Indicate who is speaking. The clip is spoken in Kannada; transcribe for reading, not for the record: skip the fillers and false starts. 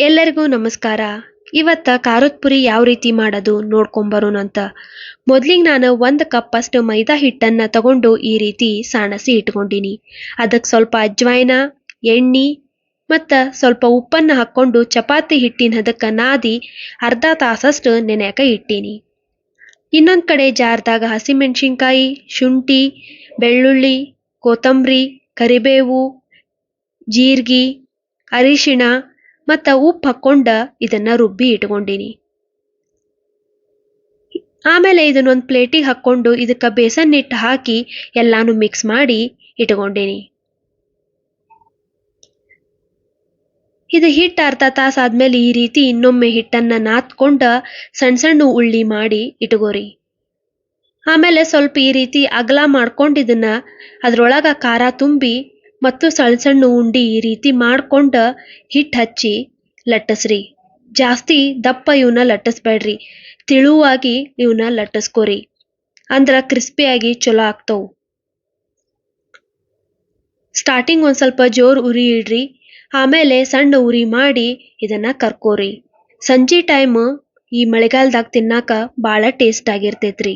Speaker 1: ಎಲ್ಲರಿಗೂ ನಮಸ್ಕಾರ. ಇವತ್ತ ಖಾರದ ಪುರಿ ಯಾವ ರೀತಿ ಮಾಡೋದು ನೋಡ್ಕೊಂಬರೋಣಂತ. ಮೊದ್ಲಿಗೆ ನಾನು 1 ಕಪ್ ಅಷ್ಟು ಮೈದಾ ಹಿಟ್ಟನ್ನ ತಗೊಂಡು ಈ ರೀತಿ ಸಾಣಸಿ ಇಟ್ಕೊಂಡಿನಿ. ಅದಕ್ಕೆ ಸ್ವಲ್ಪ ಅಜ್ವಾಯಿನ, ಎಣ್ಣೆ ಮತ್ತ ಸ್ವಲ್ಪ ಉಪ್ಪನ್ನ ಹಾಕೊಂಡು ಚಪಾತಿ ಹಿಟ್ಟಿನ ಹದಕ್ಕ ನಾದಿ ಅರ್ಧ ತಾಸಷ್ಟು ನೆನೆಯಕ ಇಟ್ಟೀನಿ. ಇನ್ನೊಂದ್ ಕಡೆ ಜಾರ್ದಾಗ ಹಸಿಮೆಣಸಿನ್ಕಾಯಿ, ಶುಂಠಿ, ಬೆಳ್ಳುಳ್ಳಿ, ಕೊತ್ತಂಬರಿ, ಕರಿಬೇವು, ಜೀರ್ಗಿ, ಅರಿಶಿಣ ಮತ್ತ ಉಪ್ಪು ಹಾಕೊಂಡ ಇದನ್ನ ರುಬ್ಬಿ ಇಟ್ಕೊಂಡಿನಿ. ಆಮೇಲೆ ಇದನ್ನೊಂದು ಪ್ಲೇಟಿಗೆ ಹಾಕೊಂಡು ಇದಕ್ಕೆ ಬೇಸನ್ ಹಿಟ್ಟು ಹಾಕಿ ಎಲ್ಲಾನು ಮಿಕ್ಸ್ ಮಾಡಿ ಇಟ್ಕೊಂಡಿನಿ. ಇದು ಹಿಟ್ಟು ಅರ್ಧ ತಾಸು ಆದ್ಮೇಲೆ ಈ ರೀತಿ ಇನ್ನೊಮ್ಮೆ ಹಿಟ್ಟನ್ನ ನಾದ್ಕೊಂಡ ಸಣ್ಣ ಸಣ್ಣ ಉಳ್ಳಿ ಮಾಡಿ ಇಟ್ಕೋರಿ. ಆಮೇಲೆ ಸ್ವಲ್ಪ ಈ ರೀತಿ ಅಗಲ ಮಾಡ್ಕೊಂಡು ಇದನ್ನ ಅದ್ರೊಳಗ ಖಾರ ತುಂಬಿ ಮತ್ತು ಸಣ್ಣ ಸಣ್ಣ ಉಂಡಿ ಈ ರೀತಿ ಮಾಡ್ಕೊಂಡ ಹಿಟ್ಟು ಹಚ್ಚಿ ಲಟ್ಟಸ್ರಿ. ಜಾಸ್ತಿ ದಪ್ಪ ಇವನ್ನ ಲಟ್ಟಿಸ್ಬೇಡ್ರಿ, ತಿಳುವಾಗಿ ಇವನ್ನ ಲಟ್ಟಿಸ್ಕೋರಿ. ಅಂದ್ರ ಕ್ರಿಸ್ಪಿಯಾಗಿ ಚಲೋ ಆಗ್ತವು. ಸ್ಟಾರ್ಟಿಂಗ್ ಒಂದ್ ಸ್ವಲ್ಪ ಜೋರ್ ಉರಿ ಇಡ್ರಿ, ಆಮೇಲೆ ಸಣ್ಣ ಉರಿ ಮಾಡಿ ಇದನ್ನ ಕರ್ಕೋರಿ. ಸಂಜೆ ಟೈಮ್ ಈ ಮಳೆಗಾಲದಾಗ ತಿನ್ನಾಕ ಭಾಳ ಟೇಸ್ಟ್ ಆಗಿರ್ತೈತ್ರಿ.